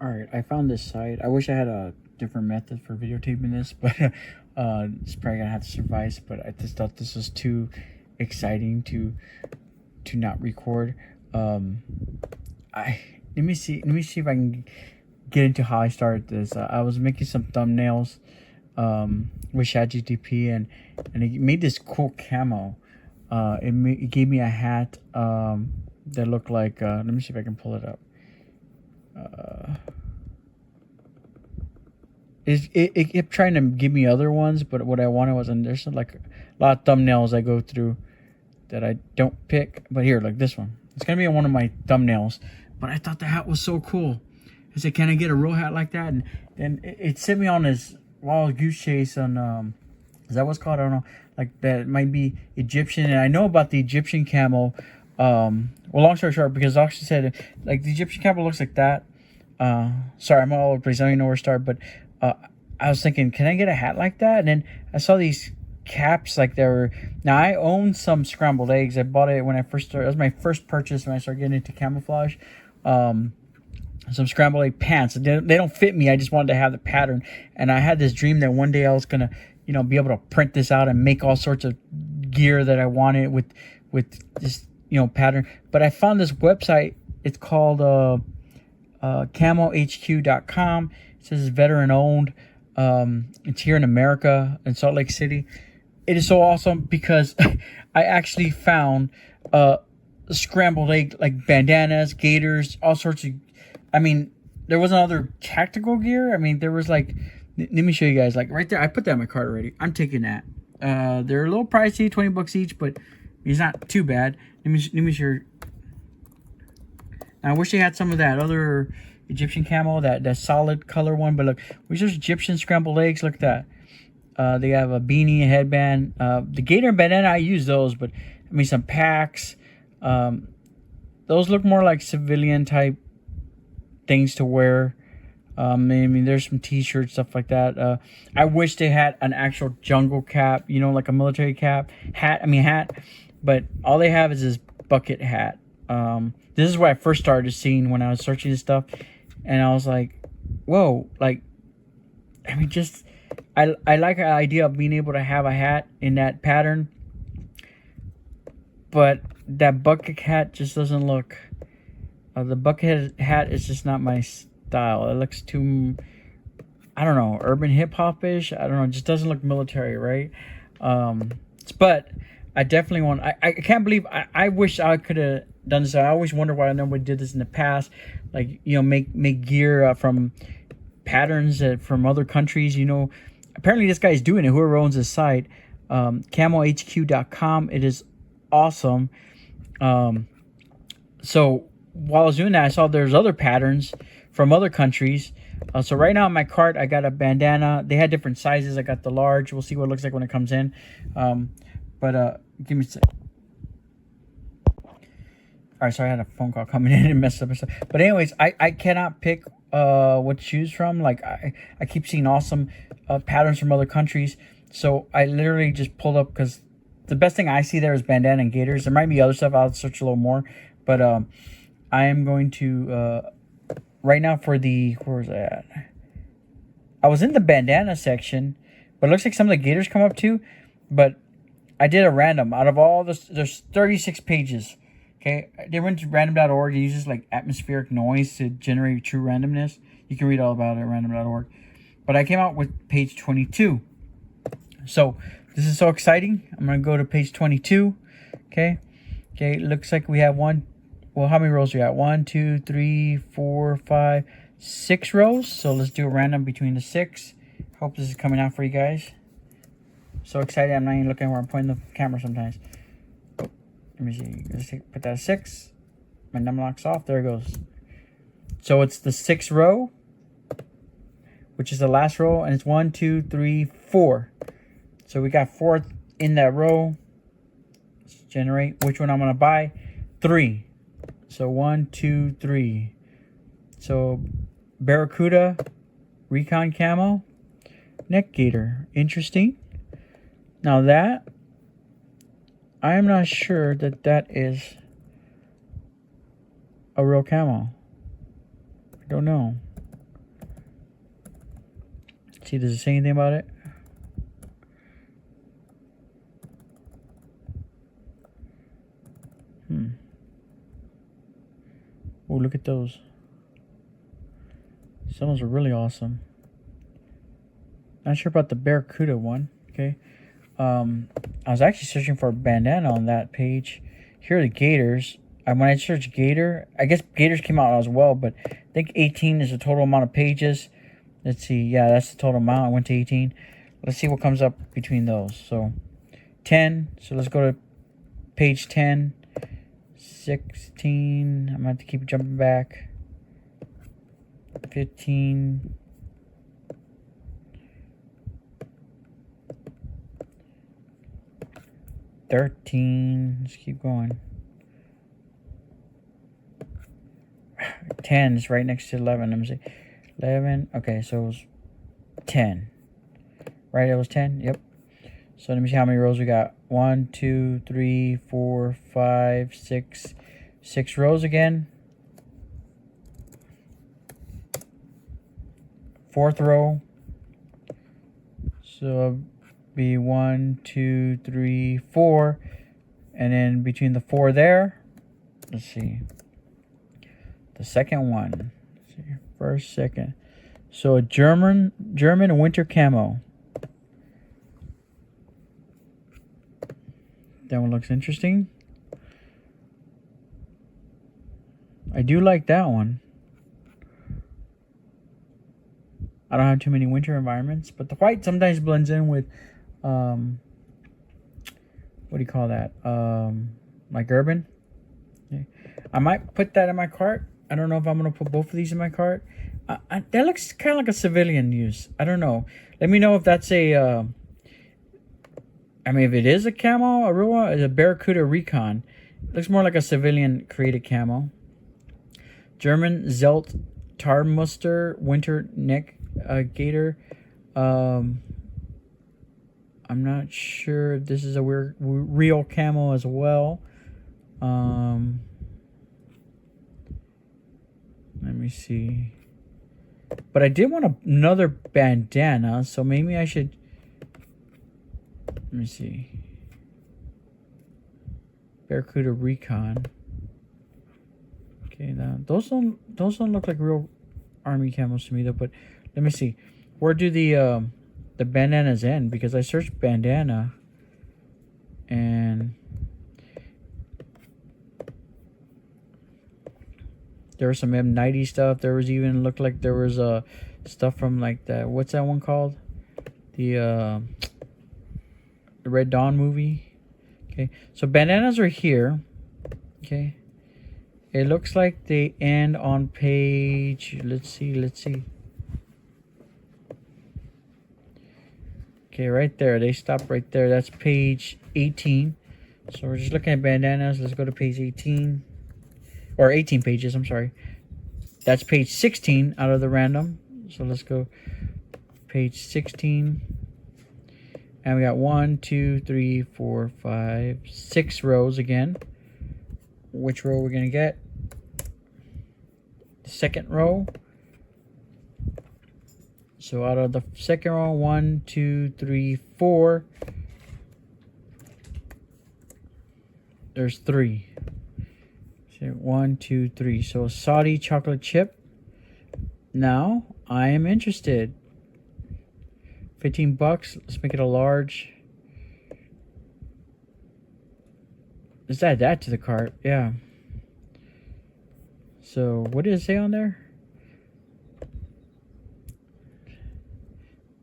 Alright, I found this site. I wish I had a different method for videotaping this, but it's probably gonna have to suffice. But I just thought this was too exciting to not record. Um, I let me see if I can get into how I started this. I was making some thumbnails with ChatGPT, and it made this cool camo. It gave me a hat that looked like. Let me see if I can pull it up. It kept trying to give me other ones, but what I wanted was, and there's like a lot of thumbnails I go through that I don't pick. But here, like this one, it's gonna be on one of my thumbnails. But I thought the hat was so cool. I said, "Can I get a real hat like that?" And then it sent me on this wild goose chase on is that what's called? I don't know. Like that might be Egyptian, and I know about the Egyptian camo. Well, long story short, because Oxy said like the Egyptian camo looks like that. Sorry, I'm all over the place. I don't even know where to start, but I was thinking, can I get a hat like that? And then I saw these caps, like they were. Now I own some scrambled eggs. I bought it when I first started. It was my first purchase when I started getting into camouflage. Some scrambled egg pants. They don't fit me. I just wanted to have the pattern, and I had this dream that one day I was gonna, be able to print this out and make all sorts of gear that I wanted with this, pattern. But I found this website. It's called camohq.com. It says it's veteran owned. It's here in America, in Salt Lake City. It is so awesome because I actually found scrambled egg, like bandanas, gaiters, all sorts of. I mean, there wasn't other tactical gear. I mean, there was like. Let me show you guys. Like right there, I put that in my cart already. I'm taking that. They're a little pricey, $20 each, but it's not too bad. Let me show you. I wish they had some of that other Egyptian camo, that solid color one. But look, which is Egyptian scrambled eggs. Look at that. They have a beanie, a headband. The gator and bandana, I use those, but I mean some packs. Those look more like civilian type things to wear. I mean, there's some t-shirts, stuff like that. I wish they had an actual jungle cap, like a military hat. But all they have is this bucket hat. This is what I first started seeing when I was searching this stuff. And I was like, whoa, like, I mean, I like the idea of being able to have a hat in that pattern. But that bucket hat just doesn't look, the bucket hat is just not my style. It looks too, I don't know, urban hip-hop-ish. I don't know, it just doesn't look military, right? But I definitely want, I can't believe, I wish I could have done this. I always wonder why nobody did this in the past. Like, make gear from patterns from other countries, Apparently this guy's doing it, whoever owns this site. Camohq.com. It is awesome. So while I was doing that, I saw there's other patterns from other countries. So right now in my cart, I got a bandana. They had different sizes. I got the large. We'll see what it looks like when it comes in. But give me a sec. All right, sorry, I had a phone call coming in and messed up. But anyways, I cannot pick what to choose from. Like I keep seeing awesome patterns from other countries. So I literally just pulled up because the best thing I see there is bandana and gaiters. There might be other stuff. I'll search a little more. But I am going to right now for the, where was I at? I was in the bandana section, but it looks like some of the gaiters come up too. But I did a random out of all this. There's 36 pages. Okay, they went to random.org. It uses like atmospheric noise to generate true randomness. You can read all about it at random.org. But I came out with page 22. So this is so exciting. I'm going to go to page 22. Okay, it looks like we have one. Well, how many rows we got? 1, 2, 3, 4, 5, 6 rows. So let's do a random between the 6. Hope this is coming out for you guys. So excited. I'm not even looking where I'm pointing the camera sometimes. Let me see. Let's put that at 6. My number locks off. There it goes. So it's the 6th row, which is the last row, and it's 1, 2, 3, 4. So we got 4 in that row. Let's generate which one I'm gonna buy. 3. So 1, 2, 3. So Barracuda, Recon Camo, Neck Gator. Interesting. Now that, I am not sure that is a real camo. I don't know. See, does it say anything about it? Oh, look at those. Some of those are really awesome. Not sure about the Barracuda one. Okay. I was actually searching for a bandana on that page. Here are the Gators. When I searched Gator, I guess Gators came out as well, but I think 18 is the total amount of pages. Let's see. Yeah, that's the total amount. I went to 18. Let's see what comes up between those. So 10. So let's go to page 10. 16. I'm going to have to keep jumping back. 15. 13. Let's keep going. 10 is right next to 11. Let me see. 11. Okay, so it was 10. Right, it was 10? Yep. So let me see how many rows we got. 1, 2, 3, 4, 5, 6. 6 rows again. 4th row. So it'll be 1, 2, 3, 4. And then between the 4 there, let's see. The second one. Let's see, first, second. So a German winter camo. That one looks interesting. I do like that one. I don't have too many winter environments, but the white sometimes blends in with, what do you call that? Like urban. Okay. I might put that in my cart. I don't know if I'm going to put both of these in my cart. That looks kind of like a civilian use. I don't know. Let me know if that's a, I mean, if it is a camo, a real one, it's a Barracuda Recon. It looks more like a civilian created camo. German Zelt Tarmuster Winter Neck Gator. I'm not sure if this is a real camo as well. Let me see. But I did want another bandana, so maybe I should. Let me see. Barracuda Recon. Okay, now those don't look like real army camos to me though. But let me see. Where do the bandanas end? Because I searched bandana, and there was some M90 stuff. There was even looked like there was stuff from like the, what's that one called? The Red Dawn movie. Okay, so bandanas are here. Okay, it looks like they end on page. Let's see. Okay, right there. They stop right there. That's page 18. So we're just looking at bandanas. Let's go to page 18. Or 18 pages, I'm sorry. That's page 16 out of the random. So let's go page 16. And we got 1, 2, 3, 4, 5, 6 rows again. Which row we're going to get? The second row. So out of the second row, 1, 2, 3, 4. There's 3. So 1, 2, 3. So a Saudi chocolate chip. Now I am interested. 15 bucks. Let's make it a large. Let's add that to the cart. Yeah. So what did it say on there?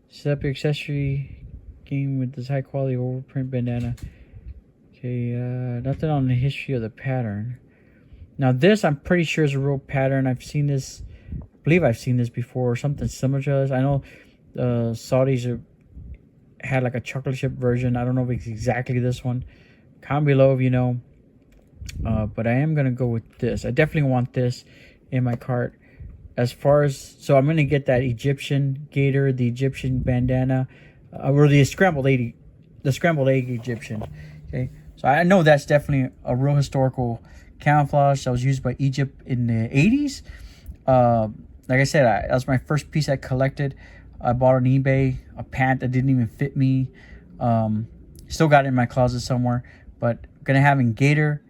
Set up your accessory game with this high quality overprint bandana. Okay, nothing on the history of the pattern. Now this, I'm pretty sure is a real pattern. I've seen this, I believe I've seen this before, or something similar to this. I know Saudis had like a chocolate chip version. I don't know if it's exactly this one. Comment below if you know. But I am going to go with this. I definitely want this in my cart. As far as, so I'm going to get that Egyptian gator, the Egyptian bandana, or the scrambled egg Egyptian. Okay, so I know that's definitely a real historical camouflage that was used by Egypt in the 80s. Like I said, that was my first piece I collected. I bought on eBay a pant that didn't even fit me. Still got it in my closet somewhere, but gonna have a gator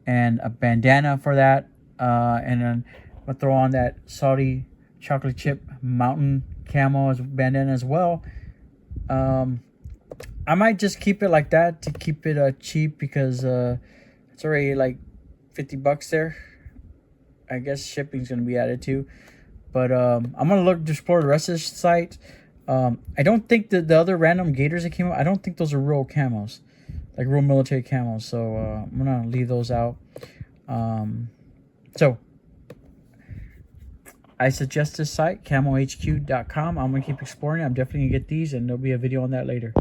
and a bandana for that. And then I'm gonna throw on that Saudi chocolate chip mountain camo as bandana as well. I might just keep it like that to keep it cheap, because it's already like $50 there. I guess shipping's gonna be added too. But I'm gonna look to explore the rest of this site. I don't think that the other random gators that came out, I don't think those are real camos, like real military camos. So I'm gonna leave those out. So I suggest this site, camohq.com. I'm gonna keep exploring. I'm definitely gonna get these, and there'll be a video on that later.